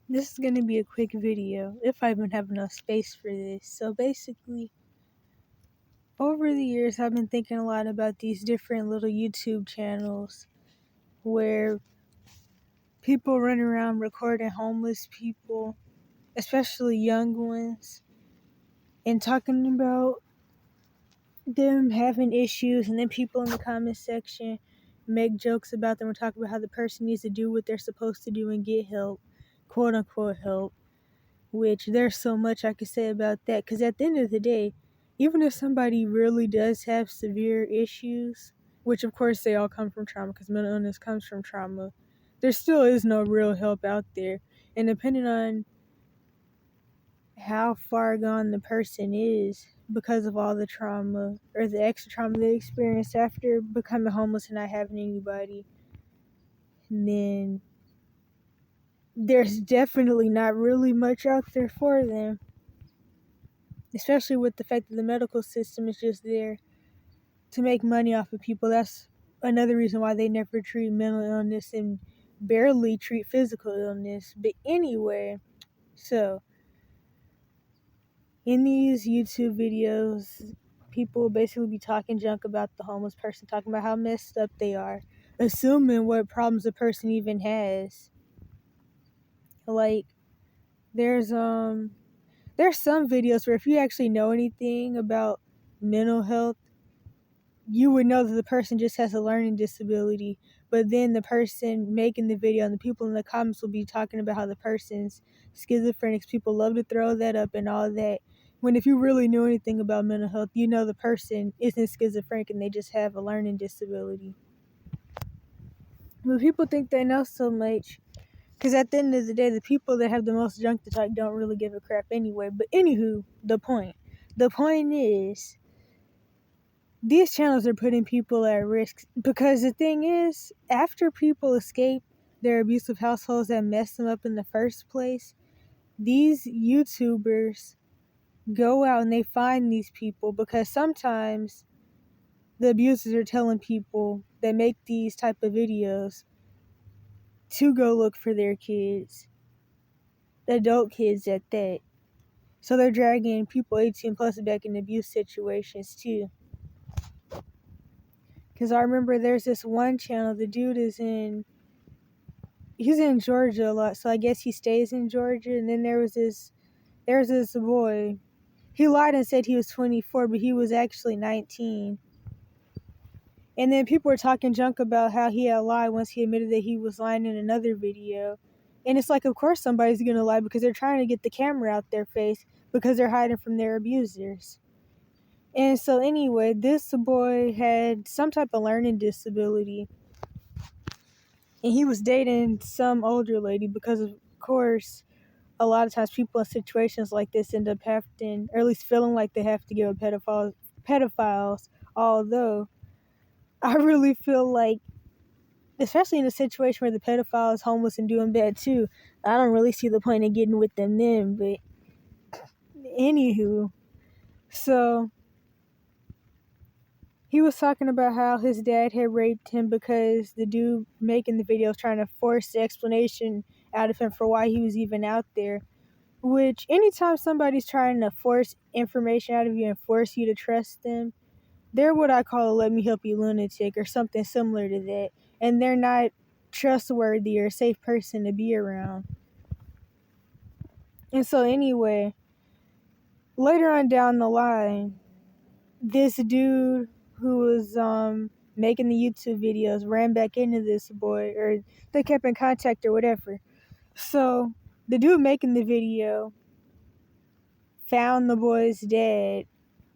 This is going to be a quick video, if I even have enough space for this. So basically, over the years, I've been thinking a lot about these different little YouTube channels where people run around recording homeless people, especially young ones, and talking about them having issues, and then people in the comment section make jokes about them or talk about how the person needs to do what they're supposed to do and get help, quote unquote help. Which there's so much I could say about that, because at the end of the day, even if somebody really does have severe issues, which of course they all come from trauma, because mental illness comes from trauma, there still is no real help out there. And depending on how far gone the person is because of all the trauma or the extra trauma they experienced after becoming homeless and not having anybody, then there's definitely not really much out there for them. Especially with the fact that the medical system is just there to make money off of people. That's another reason why they never treat mental illness and barely treat physical illness. But anyway, so in these YouTube videos, people will basically be talking junk about the homeless person, talking about how messed up they are, assuming what problems the person even has. Like, there's some videos where if you actually know anything about mental health, you would know that the person just has a learning disability, but then the person making the video and the people in the comments will be talking about how the person's schizophrenic. People love to throw that up and all that. When if you really knew anything about mental health, you know the person isn't schizophrenic and they just have a learning disability. But people think they know so much, because at the end of the day, the people that have the most junk to talk don't really give a crap anyway. But anywho, the point is, these channels are putting people at risk, because the thing is, after people escape their abusive households that messed them up in the first place, these YouTubers go out and they find these people, because sometimes the abusers are telling people that make these type of videos to go look for their kids, adult kids at that. So they're dragging people 18 plus back in abuse situations too. Because I remember there's this one channel, the dude he's in Georgia a lot, so I guess he stays in Georgia. And then there's this boy. He lied and said he was 24, but he was actually 19. And then people were talking junk about how he had lied once he admitted that he was lying in another video. And it's like, of course somebody's going to lie, because they're trying to get the camera out their face, because they're hiding from their abusers. And so anyway, this boy had some type of learning disability. And he was dating some older lady, because of course a lot of times people in situations like this end up having, or at least feeling like they have to give pedophiles. Although I really feel like, especially in a situation where the pedophile is homeless and doing bad too, I don't really see the point in getting with them then. But anywho, so he was talking about how his dad had raped him, because the dude making the video was trying to force the explanation out of him for why he was even out there. Which, anytime somebody's trying to force information out of you and force you to trust them, they're what I call a let me help you lunatic, or something similar to that. And they're not trustworthy or a safe person to be around. And so anyway, later on down the line, this dude who was making the YouTube videos ran back into this boy, or they kept in contact or whatever. So the dude making the video found the boy's dad,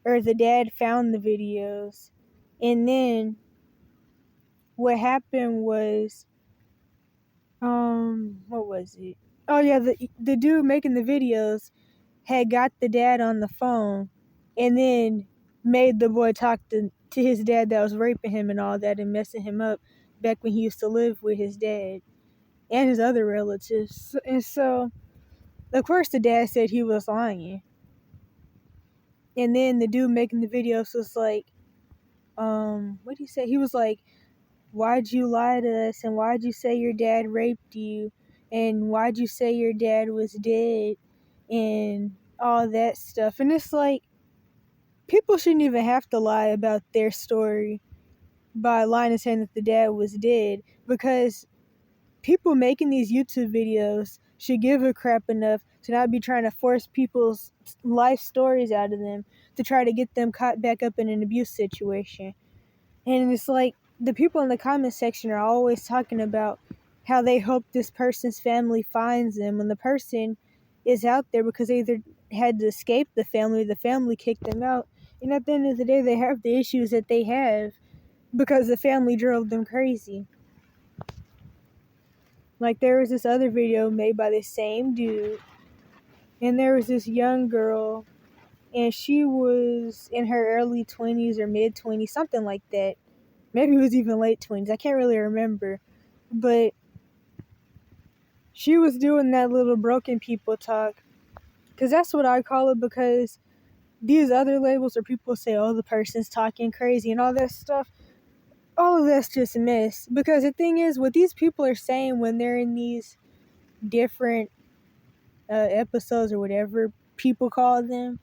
or the dad found the videos. And then what happened was, what was it? Oh yeah, the dude making the videos had got the dad on the phone, and then made the boy talk to his dad that was raping him and all that, and messing him up back when he used to live with his dad and his other relatives. And so, of course, the dad said he was lying. And then the dude making the videos was like, what did he say? He was like, why'd you lie to us, and why'd you say your dad raped you? and why'd you say your dad was dead and all that stuff. And it's like, people shouldn't even have to lie about their story by lying and saying that the dad was dead, because people making these YouTube videos should give a crap enough to not be trying to force people's life stories out of them to try to get them caught back up in an abuse situation. And it's like, the people in the comment section are always talking about how they hope this person's family finds them when the person is out there because they either had to escape the family or the family kicked them out. And at the end of the day, they have the issues that they have because the family drove them crazy. Like, there was this other video made by the same dude, and there was this young girl, and she was in her early 20s or mid 20s, something like that. Maybe it was even late 20s. I can't really remember. But she was doing that little broken people talk. Because that's what I call it, because these other labels where people say, oh, the person's talking crazy and all that stuff, all of that's just a mess. Because the thing is, what these people are saying when they're in these different episodes or whatever people call them,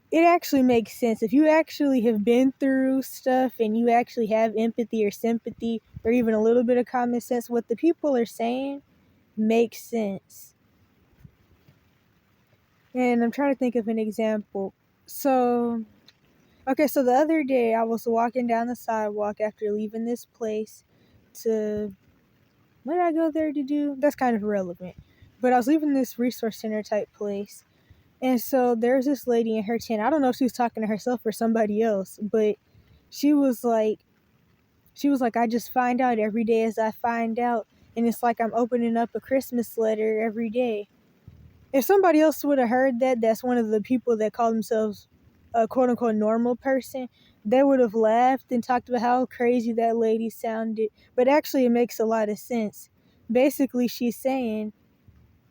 it actually makes sense. If you actually have been through stuff and you actually have empathy or sympathy or even a little bit of common sense, what the people are saying makes sense. And I'm trying to think of an example. So the other day I was walking down the sidewalk after leaving this place to, what did I go there to do? That's kind of irrelevant. But I was leaving this resource center type place. And so there's this lady in her tent. I don't know if she was talking to herself or somebody else, but she was like, I just find out every day as I find out. And it's like I'm opening up a Christmas letter every day. If somebody else would have heard that, that's one of the people that call themselves a quote unquote normal person, they would have laughed and talked about how crazy that lady sounded. But actually, it makes a lot of sense. Basically, she's saying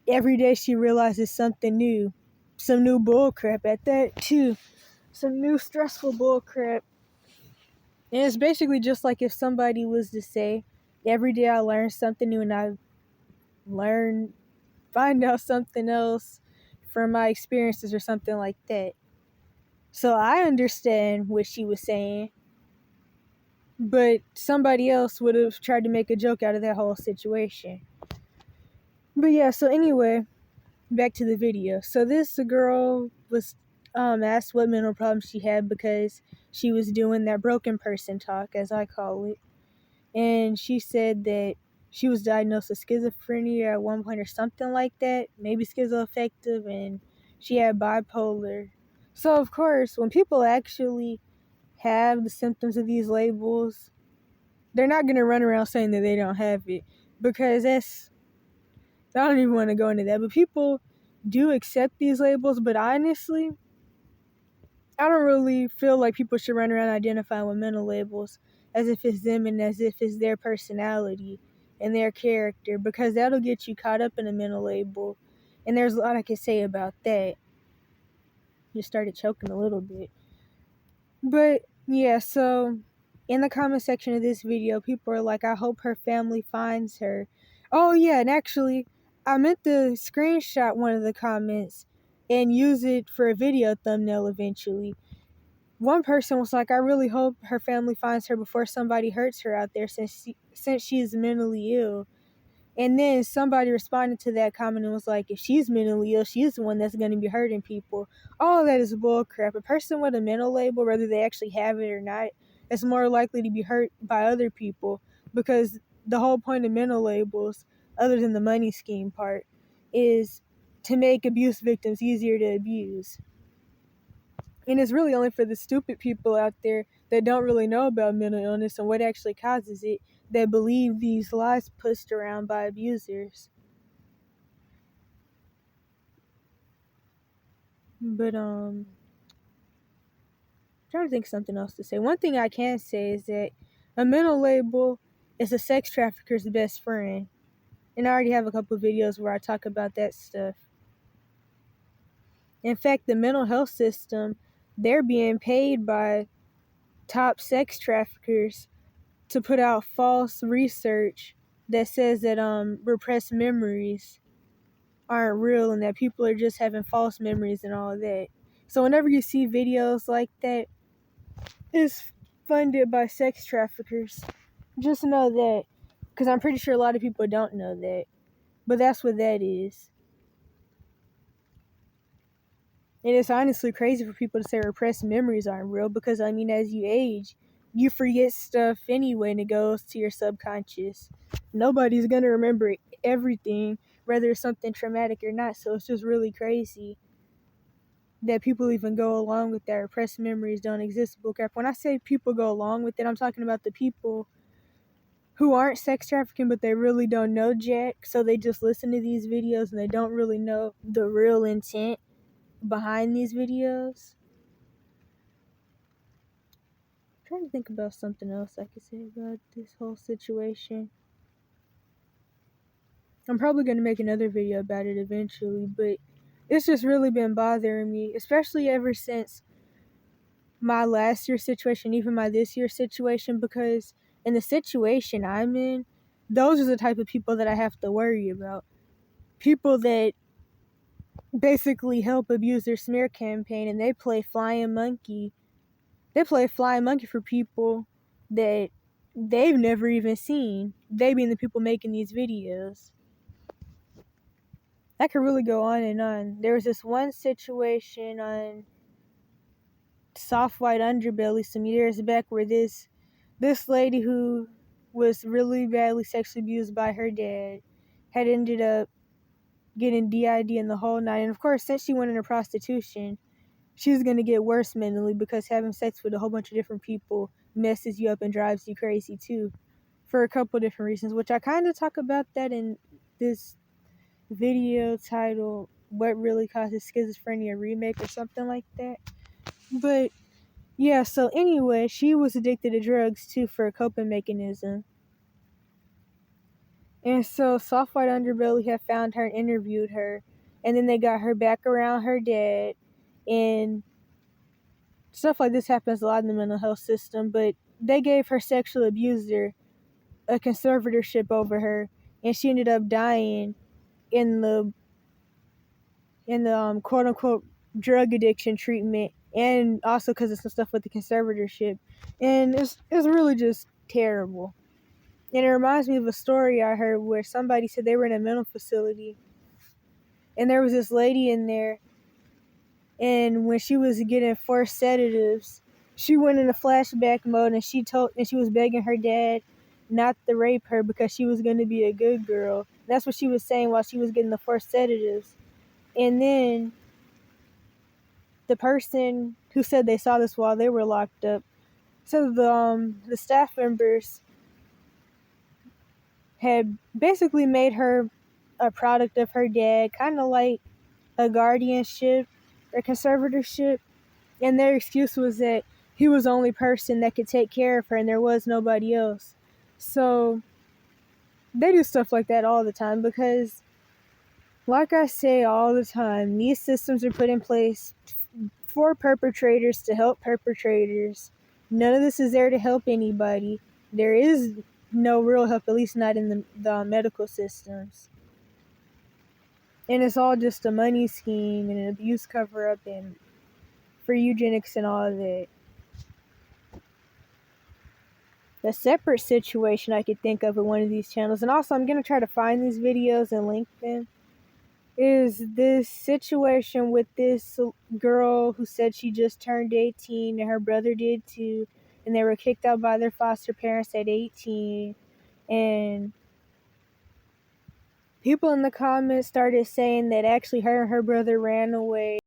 every day she realizes something new. Some new bullcrap at that, too. Some new stressful bullcrap. And it's basically just like if somebody was to say, every day I learn something new and I find out something else from my experiences or something like that. So I understand what she was saying, but somebody else would have tried to make a joke out of that whole situation. But yeah, so anyway, back to the video. So this girl was asked what mental problems she had because she was doing that broken person talk, as I call it. And she said that she was diagnosed with schizophrenia at one point or something like that, maybe schizoaffective, and she had bipolar. So of course, when people actually have the symptoms of these labels, they're not going to run around saying that they don't have it, because I don't even want to go into that, but people do accept these labels. But honestly, I don't really feel like people should run around identifying with mental labels as if it's them and as if it's their personality and their character, because that'll get you caught up in a mental label. And there's a lot I can say about that. Just started choking a little bit. But yeah, so in the comment section of this video, people are like, I hope her family finds her. Oh yeah, and actually, I meant to screenshot one of the comments and use it for a video thumbnail eventually. One person was like, I really hope her family finds her before somebody hurts her out there since she's mentally ill. And then somebody responded to that comment and was like, if she's mentally ill, she's the one that's going to be hurting people. All that is bullcrap. A person with a mental label, whether they actually have it or not, is more likely to be hurt by other people, because the whole point of mental labels, other than the money scheme part, is to make abuse victims easier to abuse. And it's really only for the stupid people out there that don't really know about mental illness and what actually causes it, that believe these lies pushed around by abusers. But I'm trying to think of something else to say. One thing I can say is that a mental label is a sex trafficker's best friend. And I already have a couple of videos where I talk about that stuff. In fact, the mental health system, they're being paid by top sex traffickers to put out false research that says that repressed memories aren't real and that people are just having false memories and all that. So whenever you see videos like that, it's funded by sex traffickers. Just know that, because I'm pretty sure a lot of people don't know that. But that's what that is. And it's honestly crazy for people to say repressed memories aren't real because, I mean, as you age, you forget stuff anyway and it goes to your subconscious. Nobody's going to remember everything, whether it's something traumatic or not. So it's just really crazy that people even go along with that. Repressed memories don't exist. Bullcrap. When I say people go along with it, I'm talking about the people who aren't sex trafficking, but they really don't know jack. So they just listen to these videos and they don't really know the real intent behind these videos. I'm trying to think about something else I could say about this whole situation. I'm probably going to make another video about it eventually, but it's just really been bothering me, especially ever since my last year situation, even my this year situation, because in the situation I'm in, those are the type of people that I have to worry about. People that basically help abuse their smear campaign and they play flying monkey. They play flying monkey for people that they've never even seen. They being the people making these videos. I could really go on and on. There was this one situation on Soft White Underbelly some years back where this lady who was really badly sexually abused by her dad had ended up getting DID in the whole night. And of course, since she went into prostitution, she was going to get worse mentally because having sex with a whole bunch of different people messes you up and drives you crazy too, for a couple different reasons, which I kind of talk about that in this video titled What Really Causes Schizophrenia Remake or something like that. But yeah, so anyway, she was addicted to drugs too for a coping mechanism. And so Soft White Underbelly had found her and interviewed her, and then they got her back around her dad, and stuff like this happens a lot in the mental health system, but they gave her sexual abuser a conservatorship over her, and she ended up dying in the quote unquote drug addiction treatment, and also because of some stuff with the conservatorship, and it's really just terrible. And it reminds me of a story I heard where somebody said they were in a mental facility, and there was this lady in there, and when she was getting forced sedatives, she went into flashback mode, and she was begging her dad not to rape her because she was going to be a good girl. And that's what she was saying while she was getting the forced sedatives. And then the person who said they saw this while they were locked up, so the staff members had basically made her a product of her dad, kind of like a guardianship or conservatorship. And their excuse was that he was the only person that could take care of her and there was nobody else. So they do stuff like that all the time because, like I say all the time, these systems are put in place for perpetrators to help perpetrators. None of this is there to help anybody. There is no real help, at least not in the medical systems. And it's all just a money scheme and an abuse cover-up and for eugenics and all of that. A separate situation I could think of at one of these channels, and also I'm going to try to find these videos and link them, is this situation with this girl who said she just turned 18 and her brother did too, and they were kicked out by their foster parents at 18, and people in the comments started saying that actually her and her brother ran away